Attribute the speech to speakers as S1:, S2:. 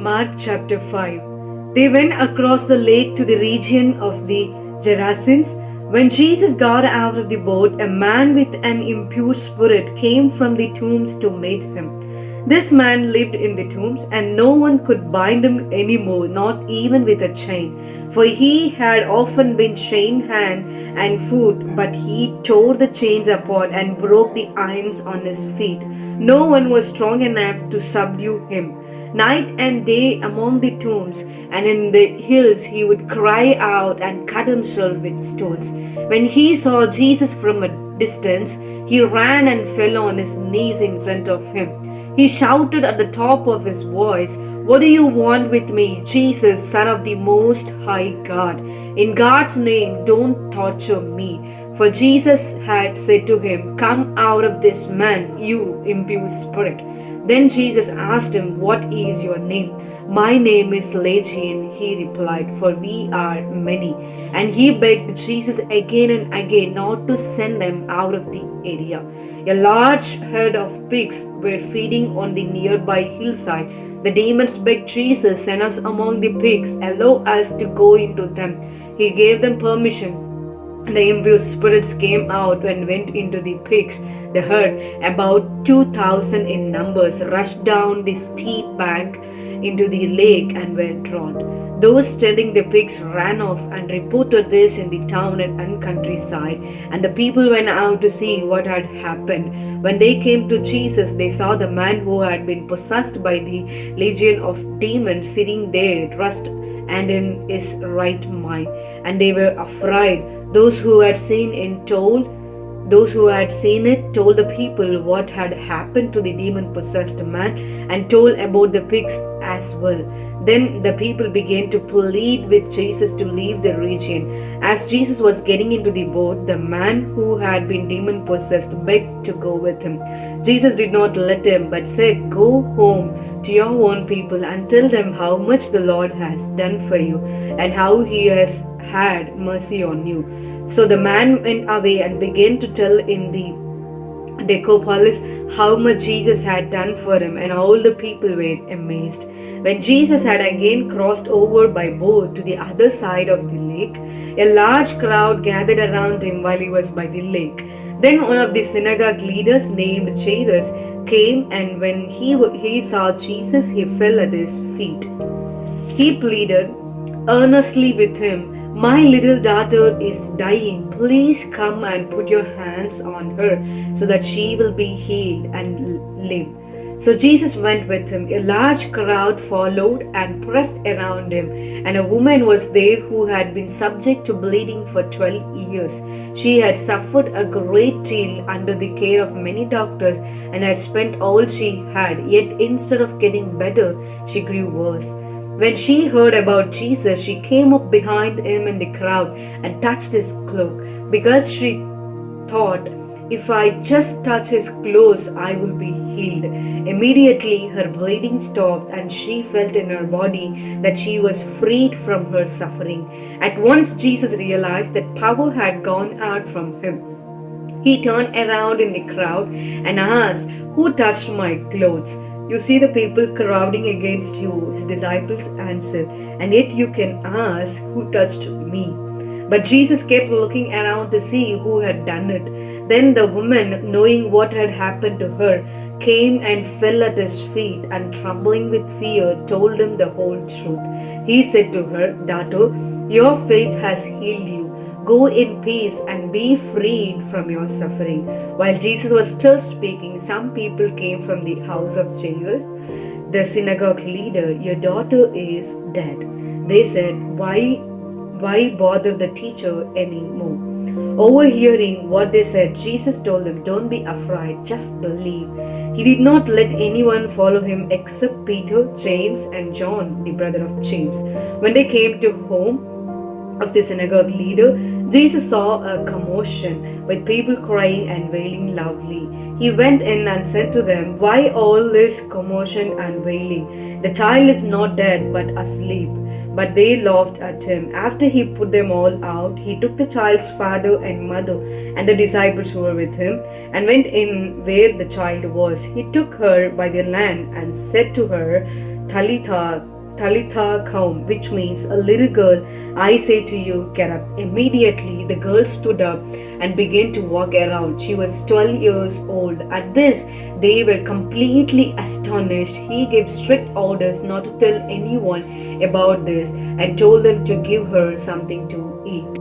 S1: Mark chapter 5. They went across the lake to the region of the Gerasenes. When Jesus got out of the boat, a man with an impure spirit came from the tombs to meet him. This man lived in the tombs, and no one could bind him anymore, not even with a chain. For he had often been chained hand and foot, but he tore the chains apart and broke the irons on his feet. No one was strong enough to subdue him. Night and day among the tombs and in the hills he would cry out and cut himself with stones. When he saw Jesus from a distance, he ran and fell on his knees in front of him. He shouted at the top of his voice, "What do you want with me, Jesus, Son of the Most High God? In God's name, don't torture me." For Jesus had said to him, "Come out of this man, you impure spirit." Then Jesus asked him, "What is your name?" "My name is Legion," he replied, "for we are many." And he begged Jesus again and again not to send them out of the area. A large herd of pigs were feeding on the nearby hillside. The demons begged Jesus, "Send us among the pigs, allow us to go into them." He gave them permission. The impure spirits came out and went into the pigs. The herd, about 2,000 in numbers, rushed down the steep bank into the lake and were drowned. Those tending the pigs ran off and reported this in the town and countryside, and the people went out to see what had happened. When they came to Jesus, they saw the man who had been possessed by the legion of demons sitting there, dressed and in his right mind, and they were afraid. Those who had seen it told the people what had happened to the demon-possessed man and told about the pigs as well. Then the people began to plead with Jesus to leave the region. As Jesus was getting into the boat, the man who had been demon-possessed begged to go with him. Jesus did not let him, but said, "Go home to your own people and tell them how much the Lord has done for you and how he has had mercy on you." So the man went away and began to tell in the Decapolis how much Jesus had done for him, and all the people were amazed. When Jesus had again crossed over by boat to the other side of the lake, a large crowd gathered around him while he was by the lake. Then one of the synagogue leaders named Jairus came, and when he saw Jesus, he fell at his feet. He pleaded earnestly with him, "My little daughter is dying. Please come and put your hands on her so that she will be healed and live." So Jesus went with him. A large crowd followed and pressed around him, and a woman was there who had been subject to bleeding for 12 years. She had suffered a great deal under the care of many doctors and had spent all she had, yet instead of getting better, she grew worse. When she heard about Jesus, she came up behind him in the crowd and touched his cloak, because she thought, "If I just touch his clothes, I will be healed." Immediately her bleeding stopped, and she felt in her body that she was freed from her suffering. At once Jesus realized that power had gone out from him. He turned around in the crowd and asked, "Who touched my clothes?" "You see the people crowding against you," his disciples answered, "and yet you can ask, 'Who touched me?'" But Jesus kept looking around to see who had done it. Then the woman, knowing what had happened to her, came and fell at his feet, and trembling with fear, told him the whole truth. He said to her, "Daughter, your faith has healed you. Go in peace and be freed from your suffering." While Jesus was still speaking, some people came from the house of Jairus, the synagogue leader. "Your daughter is dead." They said, Why bother the teacher anymore?" Overhearing what they said, Jesus told them, "Don't be afraid, just believe." He did not let anyone follow him except Peter, James, and John, the brother of James. When they came to home of the synagogue leader, Jesus saw a commotion with people crying and wailing loudly. He went in and said to them, "Why all this commotion and wailing? The child is not dead but asleep." But they laughed at him. After he put them all out, he took the child's father and mother and the disciples who were with him and went in where the child was. He took her by the hand and said to her, Talitha, Talitha Kaum, which means a little girl, I say to you, get up. Immediately the girl stood up and began to walk around. She was 12 years old. At this, they were completely astonished. He gave strict orders not to tell anyone about this and told them to give her something to eat.